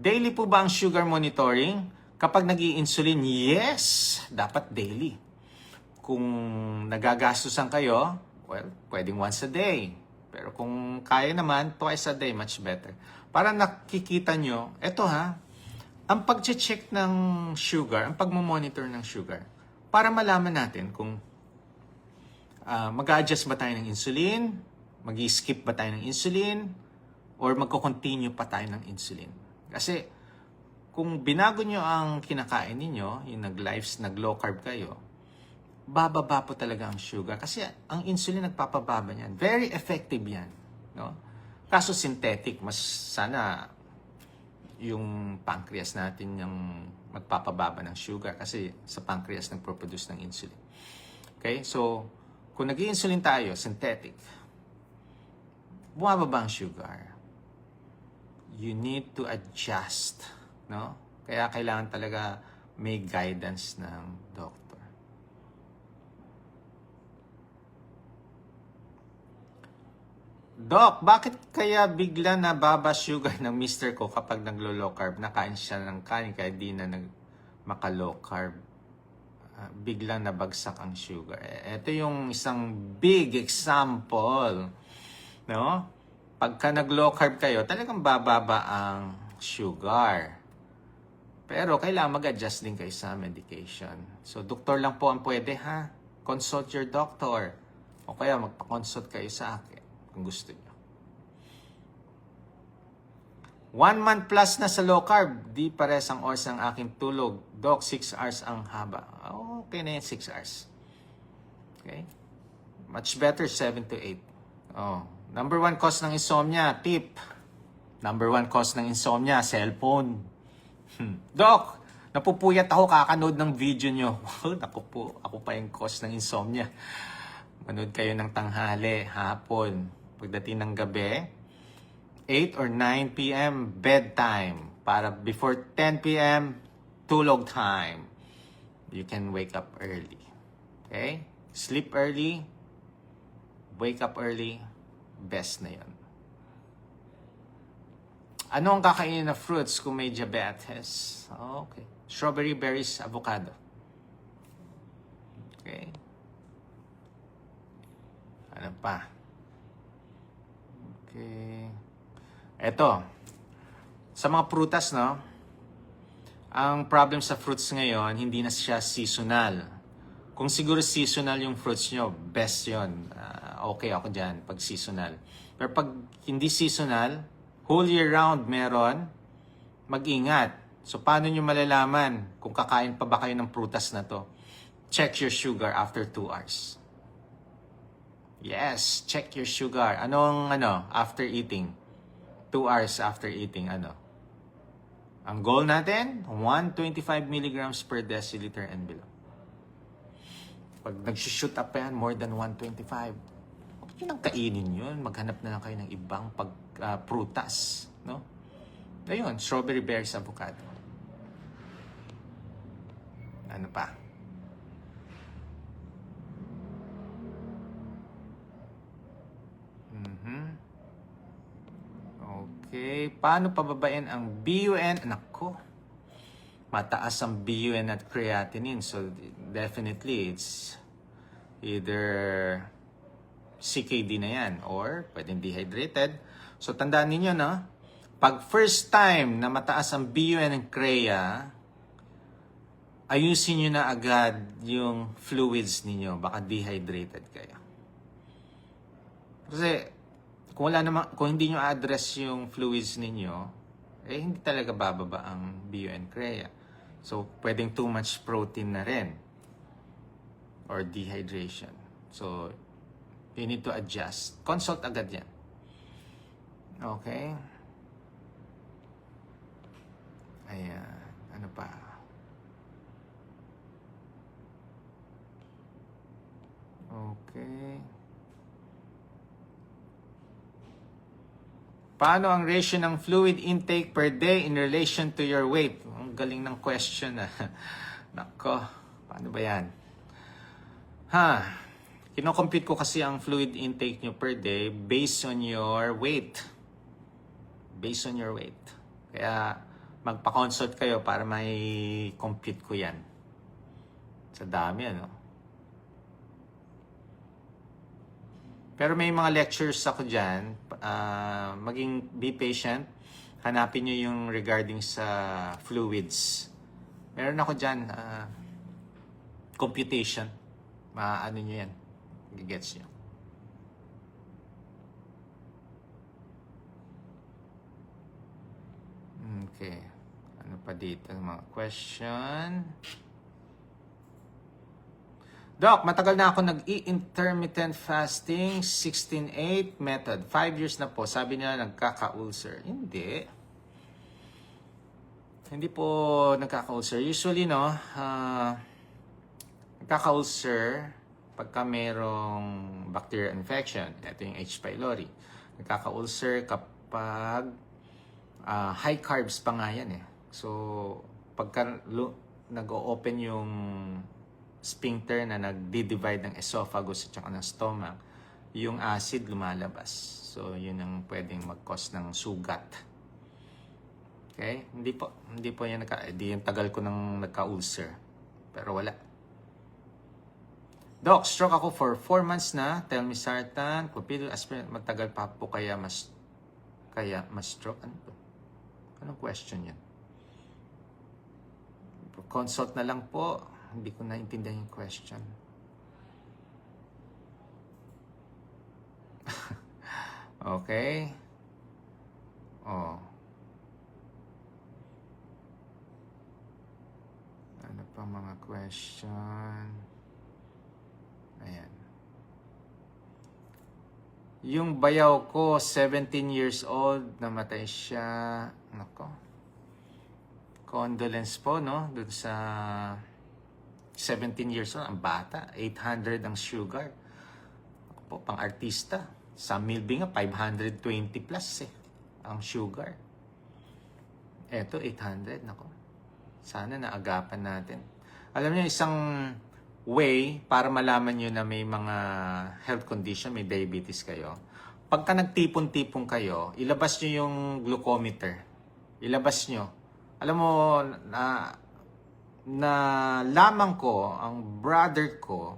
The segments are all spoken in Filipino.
Daily po ba ang sugar monitoring? Kapag nag-i-insulin, yes, dapat daily. Kung nagagastusan kayo, well, pwedeng once a day. Pero kung kaya naman, twice a day, much better. Para nakikita nyo, eto ha, ang pag-check ng sugar, ang pagmamonitor ng sugar, para malaman natin kung mag-a-adjust ba tayo ng insulin, mag-i-skip ba tayo ng insulin, or magko-continue pa tayo ng insulin. Kasi kung binago nyo ang kinakain ninyo, yung nag-low carb kayo, bababa po talaga ang sugar. Kasi ang insulin nagpapababa niyan. Very effective yan. No? Kaso synthetic, mas sana yung pancreas natin yung magpapababa ng sugar kasi sa pancreas nagproproduce ng insulin. Okay? So, kung nag-i-insulin tayo, synthetic, bumababa ang sugar. You need to adjust. No? Kaya kailangan talaga may guidance ng doctor. Doc, bakit kaya bigla nababa sugar ng mister ko kapag naglo-low carb? Nakain siya ng kanin kaya di na maka-low carb. Biglang nabagsak ang sugar. Ito yung isang big example. No? Pagka nag-low carb kayo, talagang bababa ang sugar. Pero kailangan mag-adjust din kayo sa medication. So, doktor lang po ang pwede ha. Consult your doctor. O kaya magpa-consult kayo sa akin kung gusto niyo. 1 month plus na sa low carb, di pares ang oras ng aking tulog. Doc, 6 hours ang haba. Okay na yan, 6 hours. Okay? Much better, 7 to 8. Oh. Number 1 cause ng insomnia, tip. Number 1 cause ng insomnia, cellphone. Doc, napupuyat ako kakanood ng video nyo. Naku po, ako pa yung cause ng insomnia. Manood kayo ng tanghali, hapon. Pagdating ng gabi, 8 or 9 p.m. bedtime. Para before 10 p.m. tulog time. You can wake up early. Okay? Sleep early, wake up early, best na yun. Ano ang kakainin na fruits kung may diabetes? Okay. Strawberry, berries, avocado. Okay. Ano pa? Okay. Eto. Sa mga prutas, no? Ang problem sa fruits ngayon, hindi na siya seasonal. Kung siguro seasonal yung fruits nyo, best yun. Okay ako dyan pag seasonal. Pero pag hindi seasonal, whole year round meron, mag-ingat. So, paano nyo malalaman kung kakain pa ba kayo ng prutas na to? Check your sugar after 2 hours. Yes, check your sugar. Anong after eating? 2 hours after eating, Ang goal natin, 125 milligrams per deciliter and below. Pag nag-shoot up yan, more than 125. Huwag nyo nang kainin yun. Maghanap na lang kayo ng ibang prutas. No? Ayun, strawberry, berries, avocado. Ano pa? Okay. Paano pababain ang BUN? Nako. Mataas ang BUN at creatinine. So, definitely, it's either CKD na yan or pwedeng dehydrated. So, tandaan ninyo, no? Pag first time na mataas ang BUN and CREA, ayusin nyo na agad yung fluids ninyo. Baka dehydrated kayo. Kasi, kung hindi nyo address yung fluids ninyo, hindi talaga bababa ang BUN CREA. So, pwedeng too much protein na rin. Or dehydration. So, you need to adjust. Consult agad yan. Okay? Ayan. Ano pa? Okay. Paano ang ratio ng fluid intake per day in relation to your weight? Ang galing ng question. Nako, paano ba yan? Kino-compute ko kasi ang fluid intake nyo per day based on your weight. Based on your weight. Kaya, magpa-consult kayo para may compute ko yan. Sa dami, ano? Pero may mga lectures ako dyan. Be patient. Hanapin nyo yung regarding sa fluids. Meron ako dyan, computation. Ano nyo yan. Gigets nyo. Okay. Ano pa dito? Mga question. Doc, matagal na ako nag-intermittent fasting, 16-8 method. 5 years na po. Sabi niya nagkaka-ulcer. Hindi. Hindi po nagkaka-ulcer. Usually, no, nagkaka-ulcer pagka merong bacterial infection. Ito yung H. pylori. Nagkaka-ulcer kapag high carbs pa nga yan eh. So, pagka nag-o-open yung sphincter na nag-divide ng esophagus at saka ng stomach, yung acid lumalabas. So, yun ang pwedeng mag-cause ng sugat. Okay? Hindi po yan hindi yung tagal ko nang nagka-ulcer. Pero wala. Doc, stroke ako for 4 months na. Telmisartan, clopidogrel, aspirin. Matagal pa po kaya mas stroke? Ano po? Anong question yan? Consult na lang po. Hindi ko naintindihan yung question. Okay. Oh. Ano pa mga question? Ayan. Yung bayaw ko, 17 years old, namatay siya. Nako. Condolence po, no? Doon sa 17 years old, ang bata. 800 ang sugar. Ako po, pang-artista. Sa Milby nga, 520 plus eh. Ang sugar. Eto, 800. Nako. Sana naagapan natin. Alam niyo, isang way para malaman nyo na may mga health condition, may diabetes kayo. Pagka nagtipon-tipon kayo, ilabas nyo yung glucometer. Ilabas nyo. Alam mo, na lamang ko, ang brother ko,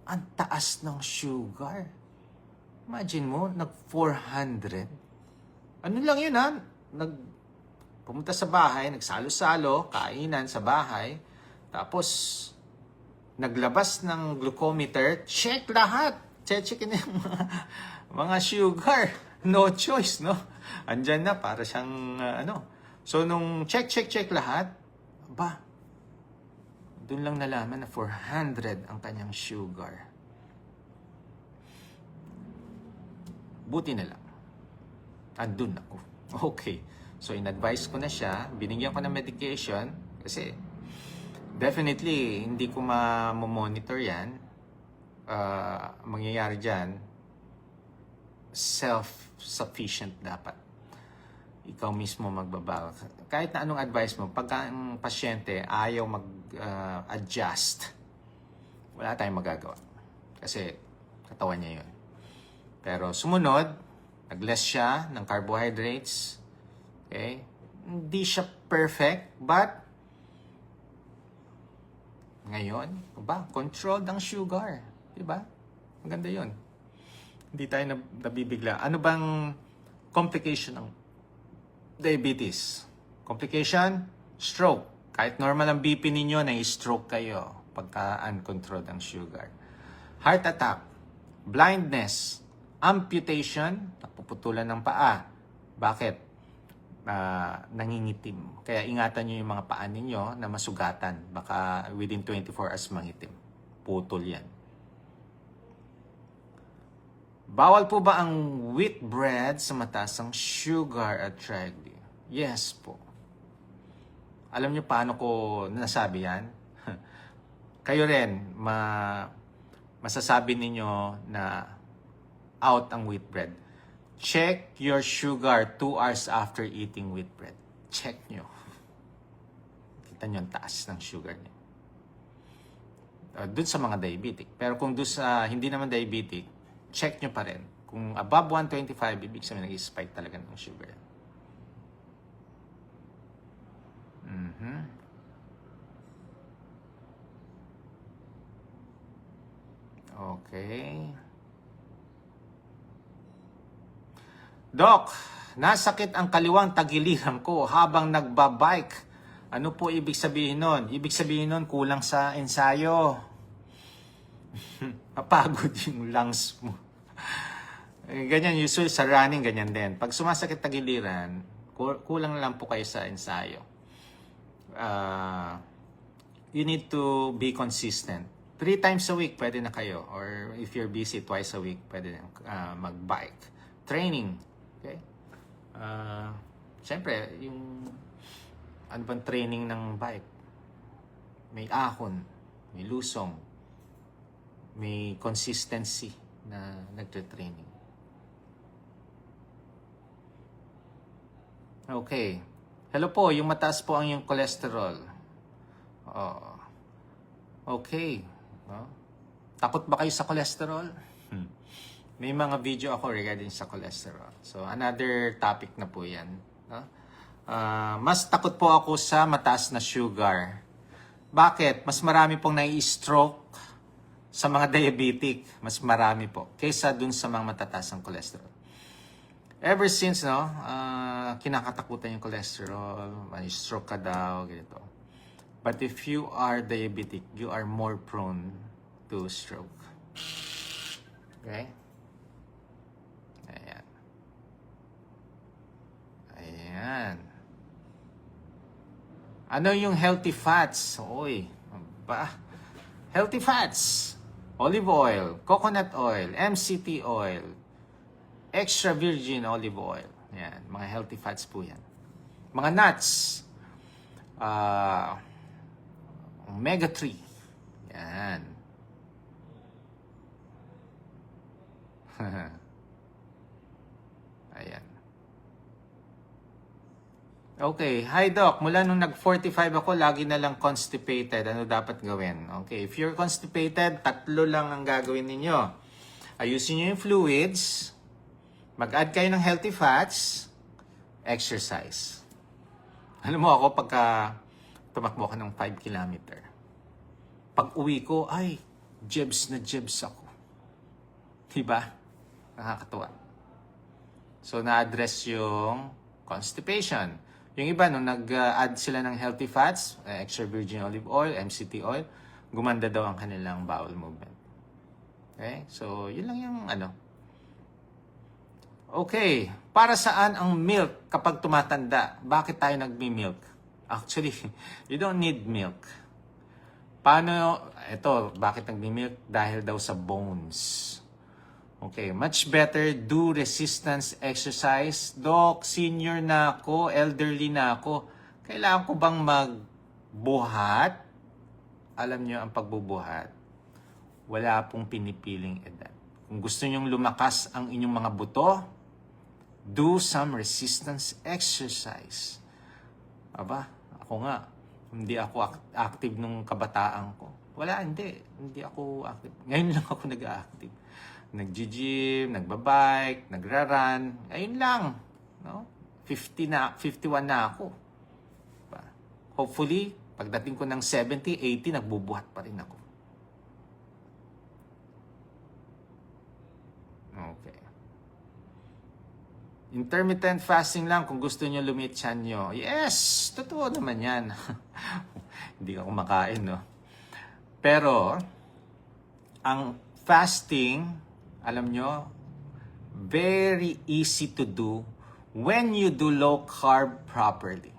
ang taas ng sugar. Imagine mo, nag-400. Ano lang yun ha? Pumunta sa bahay, nagsalo-salo, kainan sa bahay, tapos naglabas ng glucometer, check lahat. Check na yung mga sugar. No choice, no? Andyan na, para siyang So, nung check lahat, doon lang nalaman na 400 ang kanyang sugar. Buti na lang. Andun ako. Okay. So, in-advise ko na siya, binigyan ko ng medication, kasi definitely, hindi ko ma-monitor yan. Mangyayari dyan, self-sufficient dapat. Ikaw mismo magbabago. Kahit na anong advice mo, pagka ang pasyente ayaw mag-adjust, wala tayong magagawa. Kasi katawan niya yun. Pero sumunod, nag-less siya ng carbohydrates. Okay? Hindi siya perfect, but ngayon, controlled ang sugar. Diba? Maganda yun. Hindi tayo nabibigla. Ano bang complication ng diabetes? Complication? Stroke. Kahit normal ang BP ninyo, na-stroke kayo pagka uncontrolled ang sugar. Heart attack. Blindness. Amputation. Napuputulan ng paa. Bakit? Nangingitim. Kaya ingatan nyo yung mga paa ninyo na masugatan. Baka within 24 hours mangitim. Putol yan. Bawal po ba ang wheat bread sa mataas ang sugar at triglyceride? Yes po. Alam niyo paano ko nasabi yan? Kayo rin, masasabi ninyo na out ang wheat bread. Check your sugar 2 hours after eating wheat bread. Check nyo. Kita nyo ang taas ng sugar niyo. Doon sa mga diabetic. Pero kung doon sa hindi naman diabetic, check nyo pa rin. Kung above 125, ibig sabihin nag-spike talaga ng sugar. Okay. Doc, nasakit ang kaliwang tagiliran ko habang nagbabike. Ano po ibig sabihin nun? Ibig sabihin nun, kulang sa ensayo. Napagod yung lungs mo. Ganyan, usually sa running, ganyan din. Pag sumasakit tagiliran, kulang lang po kayo sa ensayo. You need to be consistent. 3 times a week, pwede na kayo. Or if you're busy, twice a week, pwede na mag-bike. Training. Okay? Siyempre, yung ano bang training ng bike? May ahon, may lusong, may consistency na nagtre-training. Okay. Hello po, yung mataas po ang yung cholesterol. Oh. Okay. Oh. Takot ba kayo sa cholesterol? May mga video ako regarding sa cholesterol. So, another topic na po yan. No? Mas takot po ako sa mataas na sugar. Bakit? Mas marami pong nai-stroke sa mga diabetic. Mas marami po. Kaysa dun sa mga matataas ang cholesterol. Ever since, no, kinakatakutan yung cholesterol, may stroke ka daw, ganito. But if you are diabetic, you are more prone to stroke. Okay? Ayan. Ayan. Ano yung healthy fats? Oy, ba? Healthy fats. Olive oil, coconut oil, MCT oil, extra virgin olive oil. Yan, mga healthy fats po yan. Mga nuts. Omega-3. Yan. Ayan. Okay. Hi, Doc. Mula nung nag-45 ako, lagi na lang constipated. Ano dapat gawin? Okay. If you're constipated, 3 lang ang gagawin ninyo. Ayusin nyo yung fluids. Mag-add kayo ng healthy fats. Exercise. Alam mo ako, pagka tumakbo ka ng 5 kilometer, pag uwi ko, ay, jebs na jebs ako. Diba? Nakakatuwa. So, na-address yung constipation. Yung iba, nung nag-add sila ng healthy fats, extra virgin olive oil, MCT oil, gumanda daw ang kanilang bowel movement. Okay? So, yun lang yung ano. Okay. Para saan ang milk kapag tumatanda? Bakit tayo nagmi-milk? Actually, you don't need milk. Paano? Ito, bakit nagmi-milk? Dahil daw sa bones. Okay, much better do resistance exercise. Doc, senior na ako, elderly na ako. Kailangan ko bang magbuhat? Alam nyo ang pagbubuhat, wala pong pinipiling edad. Kung gusto nyong lumakas ang inyong mga buto, do some resistance exercise. Aba, ako nga, hindi ako active nung kabataan ko. Wala, hindi ako active. Ngayon lang ako nag-active. Nag-gym, nagbabike, nagra-run. Ayun lang. No? 51 na ako. Hopefully, pagdating ko ng 70, 80, nagbubuhat pa rin ako. Okay. Intermittent fasting lang kung gusto nyo lumit tiyan nyo. Yes! Totoo naman yan. Hindi ka kumakain, no? Pero, ang fasting, alam nyo, very easy to do when you do low carb properly.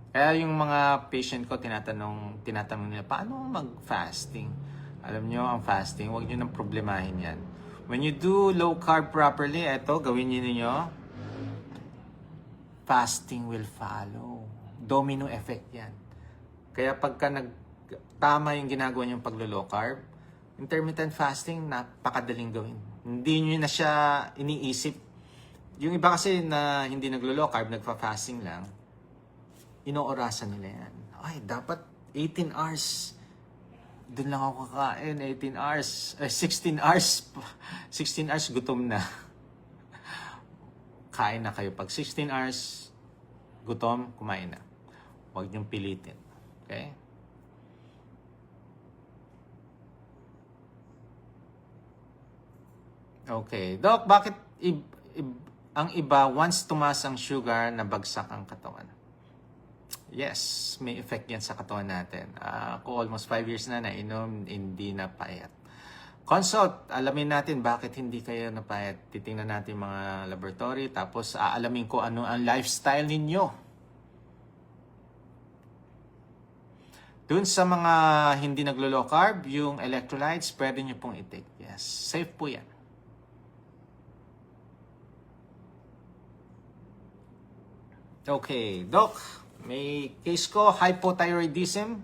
Kaya yung mga patient ko, tinatanong nila, paano mag-fasting? Alam nyo, ang fasting, huwag nyo nang problemahin yan. When you do low carb properly, eto, gawin niyo, fasting will follow. Domino effect yan. Kaya pagka tama yung ginagawa niyong paglo-low carb, intermittent fasting, napakadaling gawin. Hindi nyo na siya iniisip. Yung iba kasi na hindi naglo-low carb, nagfa-fasting lang, inoorasan nila yan. Ay, dapat 18 hours. Doon lang ako kakain, 18 hours. 16 hours. 16 hours, gutom na. Kain na kayo. Pag 16 hours, gutom, kumain na. Huwag niyong pilitin. Okay? Okay. Doc, bakit ang iba, once tumaas ang sugar, nabagsak ang katawan? Yes, may effect yan sa katawan natin. Ako almost 5 years na nainom, hindi na payat. Consult, alamin natin bakit hindi kayo napayat. Titingnan natin mga laboratory, tapos aalamin ko ano ang lifestyle ninyo. Dun sa mga hindi naglo-low carb, yung electrolytes, pwede nyo pong i-take. Yes, safe po yan. Okay, Doc, may case ko, hypothyroidism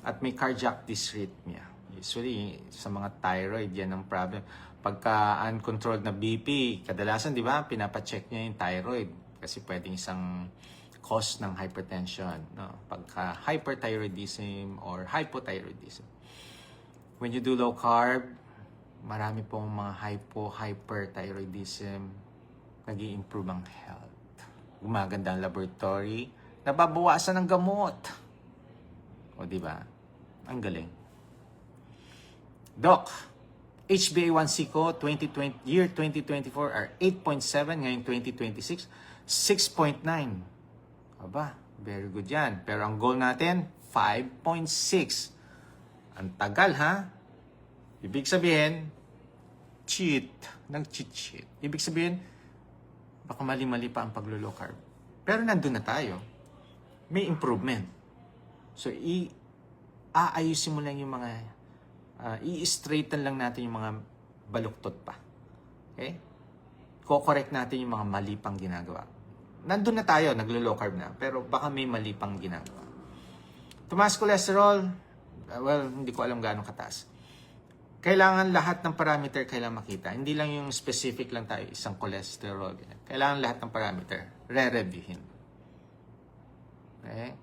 at may cardiac dysrhythmia. Usually, sa mga thyroid, yan ang problem. Pagka uncontrolled na BP, kadalasan, di ba, pinapacheck niya yung thyroid kasi pwedeng isang cause ng hypertension. No? Pagka hyperthyroidism or hypothyroidism. When you do low carb, marami pong mga hyperthyroidism, nag-i-improve ang health. Gumaganda ang laboratory, nababawasan ng gamot. O di ba? Ang galing. Doc, HbA1c ko 2020 year 2024 are 8.7, ngayon 2026 6.9. Aba, very good yan. Pero ang goal natin 5.6. Ang tagal ha? Ibig sabihin cheat, nag-cheat. Ibig sabihin baka mali-mali pa ang paglo-low carb. Pero nandun na tayo. May improvement. So, aayusin mo lang yung mga, i-straighten lang natin yung mga baluktot pa. Okay? Ko-correct natin yung mga mali pang ginagawa. Nandun na tayo, naglo-low carb na. Pero baka may mali pang ginagawa. Tumaas cholesterol, well, hindi ko alam gaano kataas. Kailangan lahat ng parameter kailangan makita. Hindi lang yung specific lang tayo, isang cholesterol. Kailangan lahat ng parameter. Re-reviewin. Okay?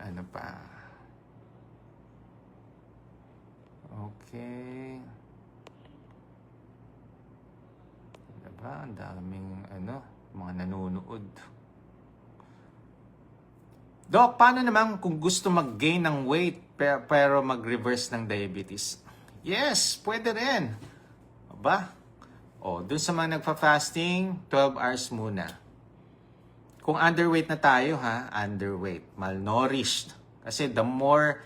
Ano pa? Okay. Diba? Ang daming mga nanonood. Doc, paano naman kung gusto mag-gain ng weight pero mag-reverse ng diabetes? Yes, pwede rin. Aba? Dun sa mga nagpa-fasting, 12 hours muna. Kung underweight na tayo, underweight, malnourished. Kasi the more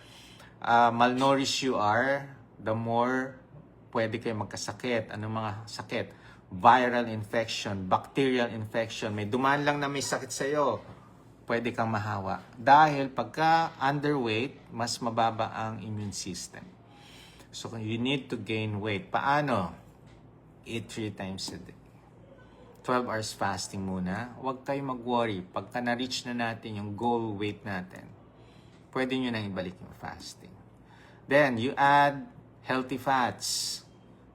malnourished you are, the more pwede kayo magkasakit. Anong mga sakit? Viral infection, bacterial infection. May dumaan lang na may sakit sa'yo, pwede kang mahawa. Dahil pagka underweight, mas mababa ang immune system. So, you need to gain weight. Paano? Eat 3 times a day. 12 hours fasting muna. Huwag kayo mag-worry. Pagka na-reach na natin yung goal weight natin, pwede nyo nang ibalik yung fasting. Then, you add healthy fats.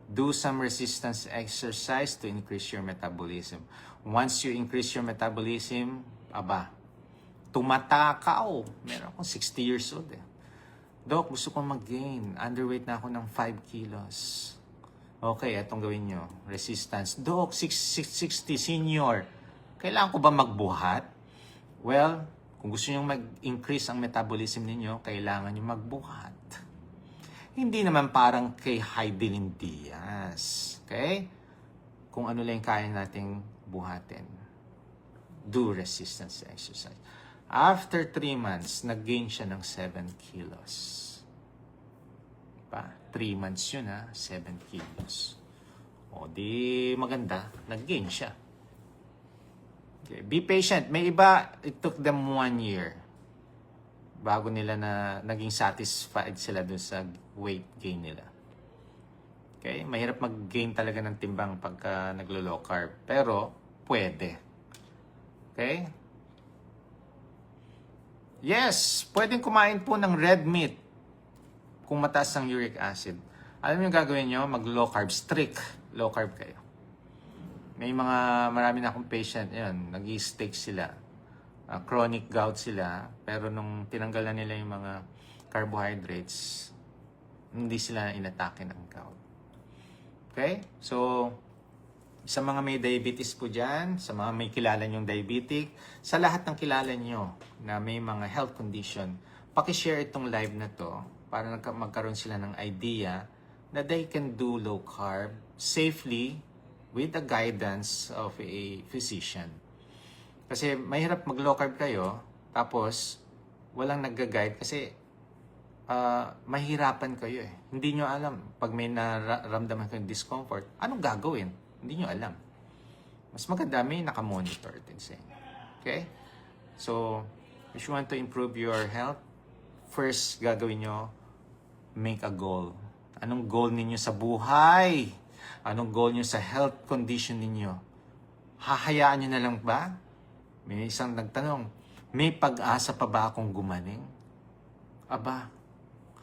Do some resistance exercise to increase your metabolism. Once you increase your metabolism, tumatakaw. Meron akong 60 years old Doc, gusto kong mag-gain. Underweight na ako ng 5 kilos. Okay, itong gawin nyo. Resistance. Doc, 660 senior. Kailangan ko ba magbuhat? Well, kung gusto nyo mag-increase ang metabolism ninyo, kailangan nyo magbuhat. Hindi naman parang kay Heidelin Diaz. Okay? Kung ano lang kaya nating buhatin. Do resistance exercise. After 3 months, nag-gain siya ng 7 kilos. Pa, 3 months yun 7 kilos. Di maganda, nag-gain siya. Okay. Be patient. May iba, it took them 1 year bago nila na naging satisfied sila dun sa weight gain nila. Okay? Mahirap mag-gain talaga ng timbang pagka naglo-low carb. Pero, pwede. Okay? Yes, pwedeng kumain po ng red meat kung mataas ang uric acid. Alam niyo yung gagawin nyo? Mag-low carb, strict low carb kayo. May marami na akong patient, nag-i-steak sila. Chronic gout sila, pero nung tinanggal na nila yung mga carbohydrates, hindi sila inatake ng gout. Okay? So, Sa mga may diabetes po dyan, sa mga may kilala nyong diabetic, sa lahat ng kilala nyo na may mga health condition, pakishare itong live na to para magkaroon sila ng idea na they can do low carb safely with the guidance of a physician. Kasi mahirap mag-low carb kayo, tapos walang nagga-guide kasi mahirapan kayo eh. Hindi nyo alam. Pag may nararamdaman kayong discomfort, anong gagawin? Hindi nyo alam. Mas maganda may nakamonitor din sa inyo. Okay? So, if you want to improve your health, first gagawin nyo, make a goal. Anong goal ninyo sa buhay? Anong goal nyo sa health condition ninyo? Hahayaan nyo na lang ba? May isang nagtanong, may pag-asa pa ba akong gumaling? Aba,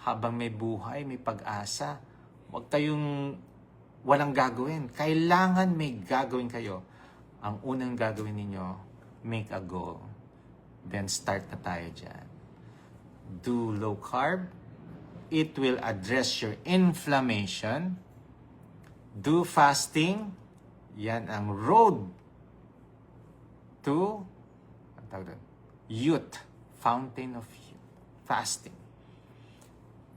habang may buhay, may pag-asa. Huwag kayong walang gagawin. Kailangan may gagawin kayo. Ang unang gagawin ninyo, make a goal. Then start na tayo dyan. Do low carb. It will address your inflammation. Do fasting. Yan ang road to youth. Fountain of youth. Fasting.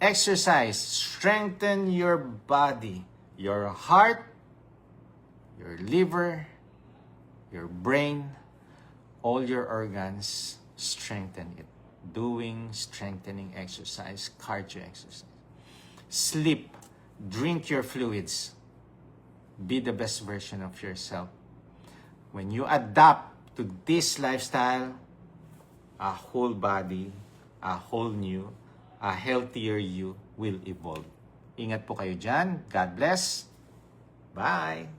Exercise. Strengthen your body. Your heart, your liver, your brain, all your organs, strengthen it. Doing strengthening exercise, cardio exercise. Sleep. Drink your fluids. Be the best version of yourself. When you adapt to this lifestyle, a whole body, a whole new, a healthier you will evolve. Ingat po kayo dyan. God bless. Bye.